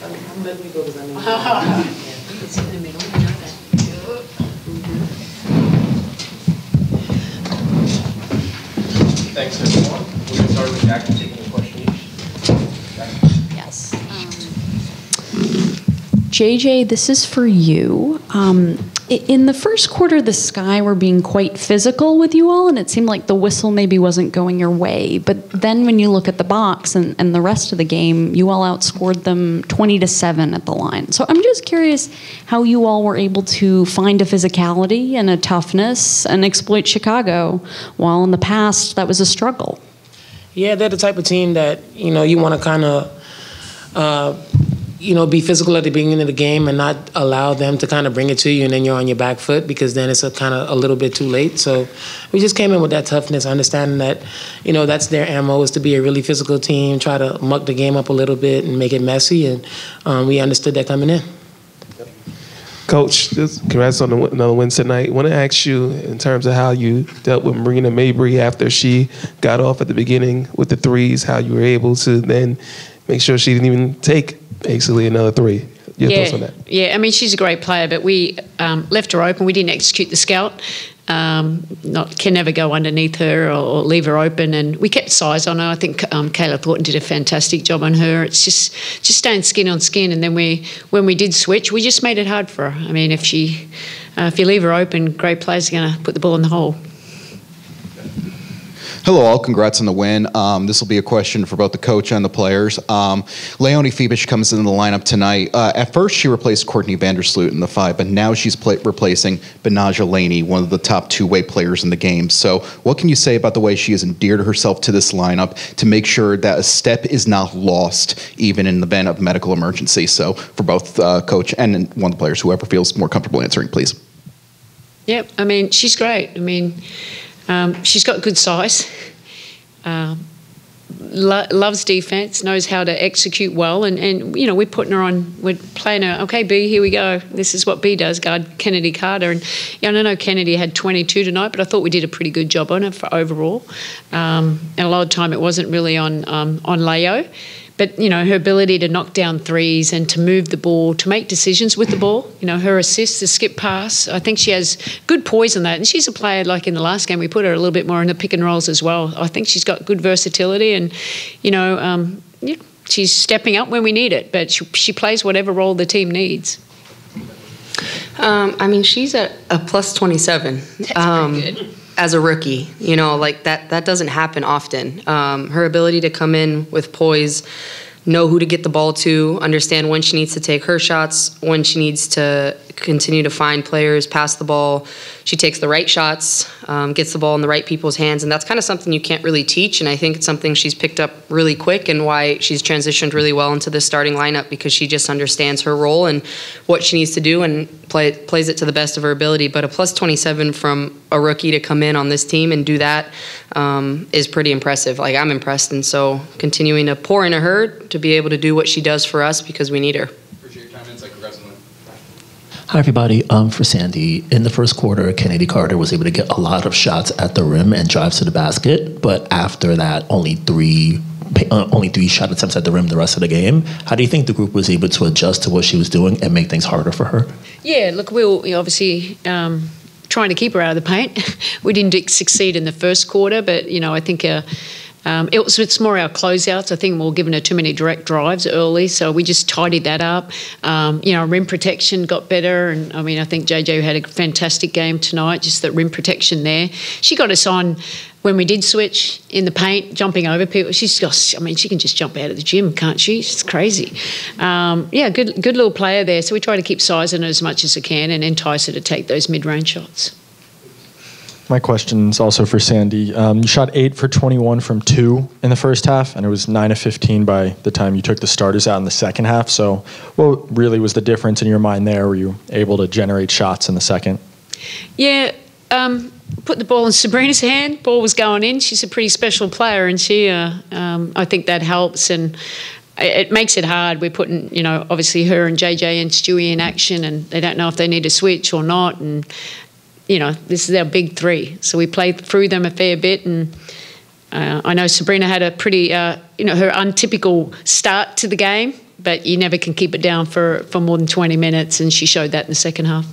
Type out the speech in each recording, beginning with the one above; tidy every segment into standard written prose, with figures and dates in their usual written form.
Let me go because I mean. It's in the middle. You know that. Thanks, everyone. We're going to start with Jack taking a question each. Yes. JJ, this is for you. In the first quarter, the Sky were being quite physical with you all, and it seemed like the whistle maybe wasn't going your way. But then when you look at the box and the rest of the game, you all outscored them 20-7 at the line. So I'm just curious how you all were able to find a physicality and a toughness and exploit Chicago, while in the past that was a struggle. Yeah, they're the type of team that, you want to kind of, be physical at the beginning of the game and not allow them to kind of bring it to you, and then you're on your back foot because then it's a little bit too late. So we just came in with that toughness, understanding that, that's their ammo, is to be a really physical team, try to muck the game up a little bit and make it messy, and we understood that coming in. Coach, just congrats on another win tonight. I want to ask you in terms of how you dealt with Marina Mabry after she got off at the beginning with the threes, how you were able to then make sure she didn't even take basically another three. Your thoughts on that? Yeah, I mean, she's a great player, but we left her open. We didn't execute the scout. Can never go underneath her or leave her open, and we kept size on her. I think Kayla Thornton did a fantastic job on her. It's just staying skin on skin, and then when we did switch, we just made it hard for her. I mean, if you leave her open, great players are going to put the ball in the hole. Hello all, congrats on the win. This will be a question for both the coach and the players. Leonie Fibish comes into the lineup tonight. At first she replaced Courtney Vandersloot in the 5, but now she's replacing Benaja Laney, one of the top two-way players in the game. So what can you say about the way she has endeared herself to this lineup to make sure that a step is not lost even in the event of medical emergency? So for both coach and one of the players, whoever feels more comfortable answering, please. Yep, I mean, she's great. I mean, she's got good size, loves defense, knows how to execute well, and we're putting her on, we're playing her, okay, B, here we go. This is what B does, guard Kennedy Carter. And I know Kennedy had 22 tonight, but I thought we did a pretty good job on her for overall. And a lot of time it wasn't really on Leo. But, her ability to knock down threes and to move the ball, to make decisions with the ball, her assist, the skip pass, I think she has good poise on that. And she's a player, like in the last game, we put her a little bit more in the pick and rolls as well. I think she's got good versatility and, she's stepping up when we need it. But she plays whatever role the team needs. I mean, she's at a plus 27. That's pretty good. As a rookie, like that doesn't happen often. Her ability to come in with poise, know who to get the ball to, understand when she needs to take her shots, when she needs to continue to find players, pass the ball. She takes the right shots, gets the ball in the right people's hands, and that's kind of something you can't really teach, and I think it's something she's picked up really quick and why she's transitioned really well into the starting lineup, because she just understands her role and what she needs to do and plays it to the best of her ability. But a plus 27 from a rookie to come in on this team and do that is pretty impressive. Like, I'm impressed, and so continuing to pour into her to be able to do what she does for us because we need her. Appreciate your time, insight. Congrats on the win. Hi, everybody. For Sandy, in the first quarter, Kennedy Carter was able to get a lot of shots at the rim and drives to the basket, but after that, only three shot attempts at the rim the rest of the game. How do you think the group was able to adjust to what she was doing and make things harder for her? Yeah, look, we'll obviously trying to keep her out of the paint. We didn't succeed in the first quarter, but, I think it's more our closeouts. I think we were giving her too many direct drives early, so we just tidied that up. Rim protection got better, and I think JJ had a fantastic game tonight, just that rim protection there. She got us on when we did switch in the paint, jumping over people. She can just jump out of the gym, can't she? It's crazy. Good little player there. So we try to keep size on her as much as we can and entice her to take those mid-range shots. My question is also for Sandy. You shot 8 for 21 from 2 in the first half, and it was 9 of 15 by the time you took the starters out in the second half. So what really was the difference in your mind there? Were you able to generate shots in the second? Yeah, put the ball in Sabrina's hand. Ball was going in. She's a pretty special player, and she, I think that helps. And it makes it hard. We're putting, obviously her and JJ and Stewie in action, and they don't know if they need to switch or not. And this is our big three. So we played through them a fair bit. And I know Sabrina had a pretty, her untypical start to the game, but you never can keep it down for more than 20 minutes, and she showed that in the second half.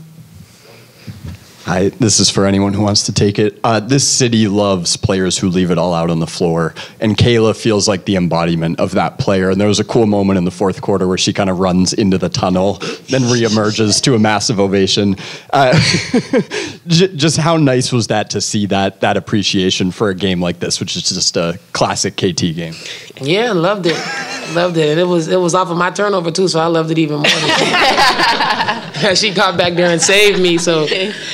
Hi, this is for anyone who wants to take it. This city loves players who leave it all out on the floor, and Kayla feels like the embodiment of that player. And there was a cool moment in the fourth quarter where she kind of runs into the tunnel, then reemerges to a massive ovation. Just how nice was that to see that appreciation for a game like this, which is just a classic KT game? Yeah, loved it. Loved it. And it was off of my turnover too, so I loved it even more. She got back there and saved me. So,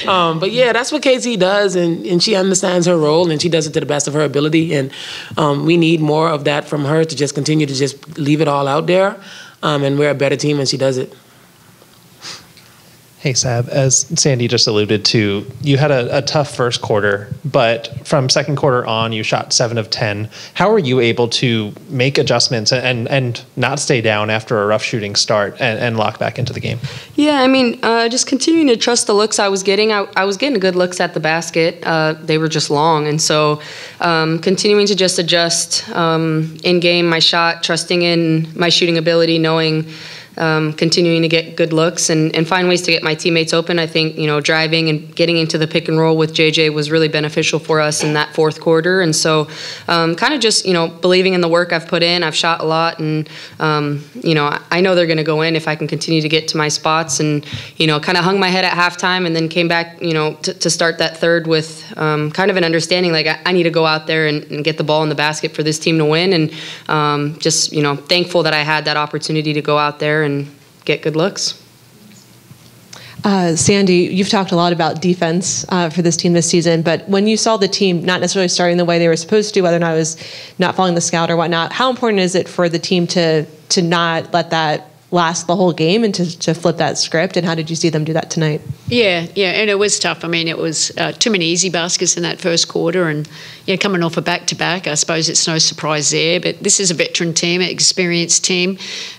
but yeah, that's what KT does, and she understands her role, and she does it to the best of her ability. And we need more of that from her to just continue to just leave it all out there. And we're a better team when she does it. Hey, Sab, as Sandy just alluded to, you had a tough first quarter, but from second quarter on, you shot 7 of 10. How were you able to make adjustments and not stay down after a rough shooting start and lock back into the game? Yeah, I mean, just continuing to trust the looks I was getting. I was getting good looks at the basket. They were just long. And so continuing to just adjust in game my shot, trusting in my shooting ability, knowing continuing to get good looks and find ways to get my teammates open. I think, driving and getting into the pick and roll with JJ was really beneficial for us in that fourth quarter. And so kind of just, believing in the work I've put in. I've shot a lot, and, I know they're going to go in if I can continue to get to my spots, and, kind of hung my head at halftime and then came back, to start that third with kind of an understanding like I need to go out there and get the ball in the basket for this team to win. And just, thankful that I had that opportunity to go out there and get good looks. Sandy, you've talked a lot about defense for this team this season, but when you saw the team not necessarily starting the way they were supposed to, whether or not it was not following the scout or whatnot, how important is it for the team to not let that last the whole game and to flip that script? And how did you see them do that tonight? Yeah, and it was tough. I mean, it was too many easy baskets in that first quarter, and coming off a back-to-back, I suppose it's no surprise there. But this is a veteran team, an experienced team.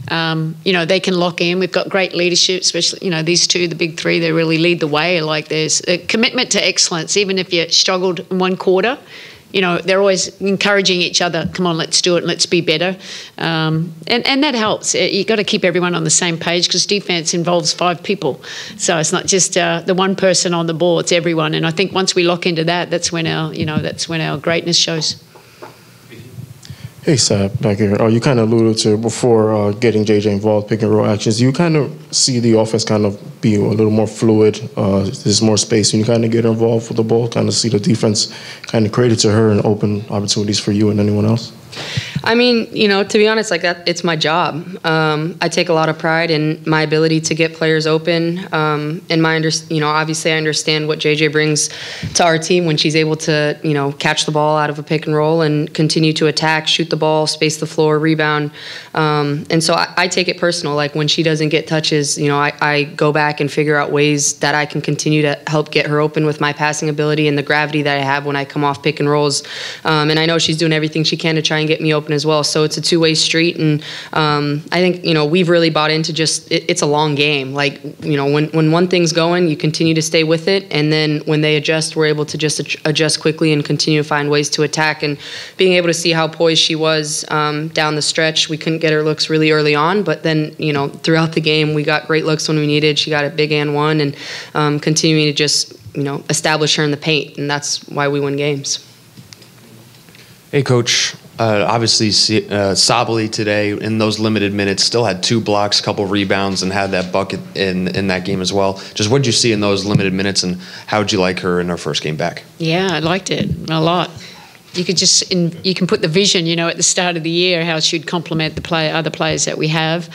They can lock in. We've got great leadership, especially, these two, the big three, they really lead the way. Like, there's a commitment to excellence, even if you struggled in one quarter. They're always encouraging each other. Come on, let's do it. Let's be better. And that helps. You've got to keep everyone on the same page because defense involves 5 people. So it's not just the one person on the ball, it's everyone. And I think once we lock into that, that's when our greatness shows. Hey, Sab, back here. You kind of alluded to before getting JJ involved, pick and roll actions. You kind of see the offense kind of be a little more fluid. There's more space when you kind of get involved with the ball, kind of see the defense kind of created to her and open opportunities for you and anyone else. I mean, to be honest, like that, it's my job. I take a lot of pride in my ability to get players open. And obviously I understand what JJ brings to our team when she's able to, catch the ball out of a pick and roll and continue to attack, shoot the ball, space the floor, rebound. And so I take it personal. Like when she doesn't get touches, I go back and figure out ways that I can continue to help get her open with my passing ability and the gravity that I have when I come off pick and rolls. And I know she's doing everything she can to try and get me open as well. So it's a two-way street, and I think we've really bought into just it's a long game. Like when one thing's going, you continue to stay with it, and then when they adjust, we're able to just adjust quickly and continue to find ways to attack. And being able to see how poised she was down the stretch, we couldn't get her looks really early on, but then throughout the game, we got great looks when we needed. She got a big and one, and continuing to just establish her in the paint, and that's why we win games. Hey, Coach. Obviously, Sabali today in those limited minutes still had 2 blocks, couple rebounds, and had that bucket in that game as well. Just what did you see in those limited minutes, and how did you like her in her first game back? Yeah, I liked it a lot. You can put the vision, at the start of the year, how she'd complement the other players that we have.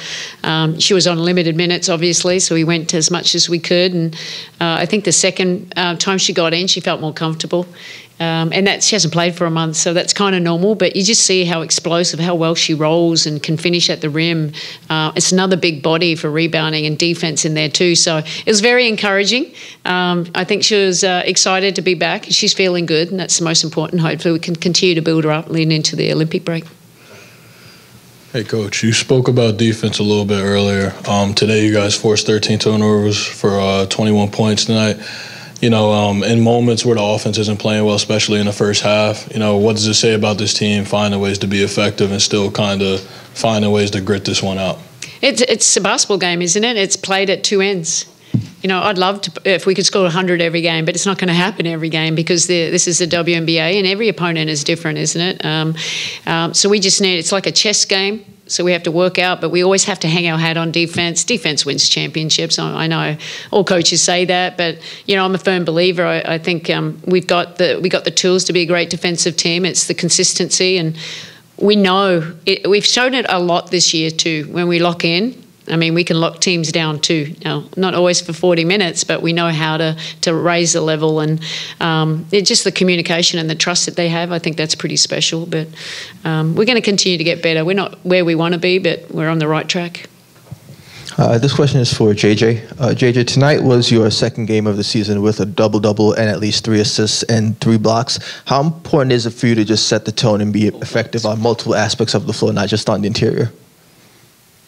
She was on limited minutes, obviously, so we went as much as we could. And I think the second time she got in, she felt more comfortable. And that she hasn't played for a month, so that's kind of normal. But you just see how explosive, how well she rolls and can finish at the rim. It's another big body for rebounding and defense in there too. So it was very encouraging. I think she was excited to be back. She's feeling good, and that's the most important. Hopefully we can continue to build her up leading into the Olympic break. Hey, Coach, you spoke about defense a little bit earlier. Today you guys forced 13 turnovers for 21 points tonight. In moments where the offense isn't playing well, especially in the first half, what does it say about this team finding ways to be effective and still kind of finding ways to grit this one out? It's a basketball game, isn't it? It's played at two ends. You know, I'd love to if we could score 100 every game, but it's not going to happen every game because this is the WNBA and every opponent is different, isn't it? So we just need, it's like a chess game. So we have to work out, but we always have to hang our hat on defense. Defense wins championships. I know all coaches say that, but you know I'm a firm believer. I think we got the tools to be a great defensive team. It's the consistency, and we know we've shown it a lot this year too. When we lock in, I mean, we can lock teams down too. Now, not always for 40 minutes, but we know how to raise the level, and it's just the communication and the trust that they have. I think that's pretty special. But we're going to continue to get better. We're not where we want to be, but we're on the right track. This question is for JJ. JJ, tonight was your second game of the season with a double-double and at least 3 assists and 3 blocks. How important is it for you to just set the tone and be effective on multiple aspects of the floor, not just on the interior?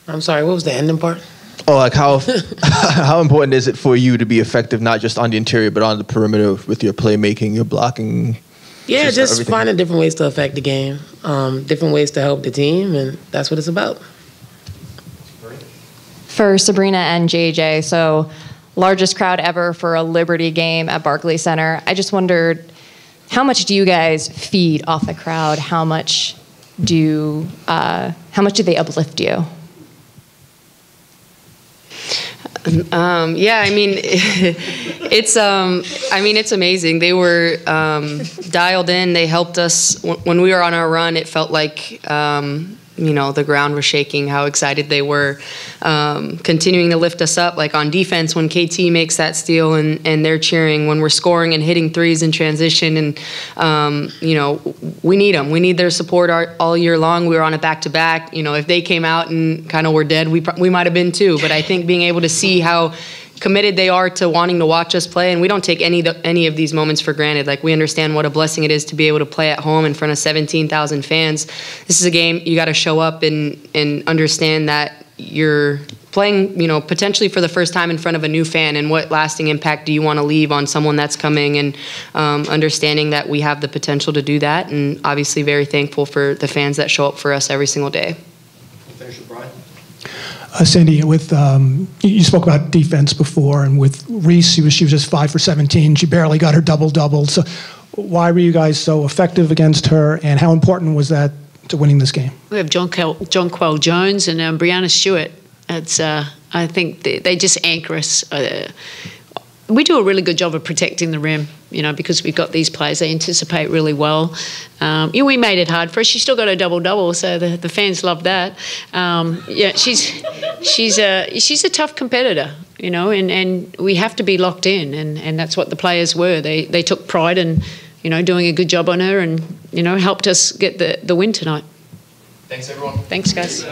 I'm sorry, what was the ending part? Oh, like how how important is it for you to be effective, not just on the interior, but on the perimeter with your playmaking, your blocking? Yeah, just finding different ways to affect the game, different ways to help the team, and that's what it's about. For Sabrina and JJ, so largest crowd ever for a Liberty game at Barclays Center. I just wondered, how much do you guys feed off the crowd? How much do they uplift you? Yeah, I mean, it's amazing. They were dialed in. They helped us when we were on our run. It felt like the ground was shaking. How excited they were, continuing to lift us up. Like on defense, when KT makes that steal and they're cheering. When we're scoring and hitting threes in transition, and we need them. We need their support all year long. We were on a back-to-back. If they came out and kind of were dead, we might have been too. But I think being able to see how committed they are to wanting to watch us play, and we don't take any of these moments for granted. Like, we understand what a blessing it is to be able to play at home in front of 17,000 fans. This is a game you got to show up and understand that you're playing, potentially for the first time in front of a new fan, and what lasting impact do you want to leave on someone that's coming, and understanding that we have the potential to do that, and obviously very thankful for the fans that show up for us every single day. Sandy, you spoke about defense before, and with Reese, she was just 5 for 17. She barely got her double-double. So why were you guys so effective against her, and how important was that to winning this game? We have Jonquel Jones and Brianna Stewart. I think they just anchor us. We do a really good job of protecting the rim, because we've got these players. They anticipate really well. We made it hard for her. She still got a double-double, so the fans love that. She's a tough competitor, and we have to be locked in, and that's what the players were. They took pride in, doing a good job on her, and helped us get the win tonight. Thanks, everyone. Thanks, guys.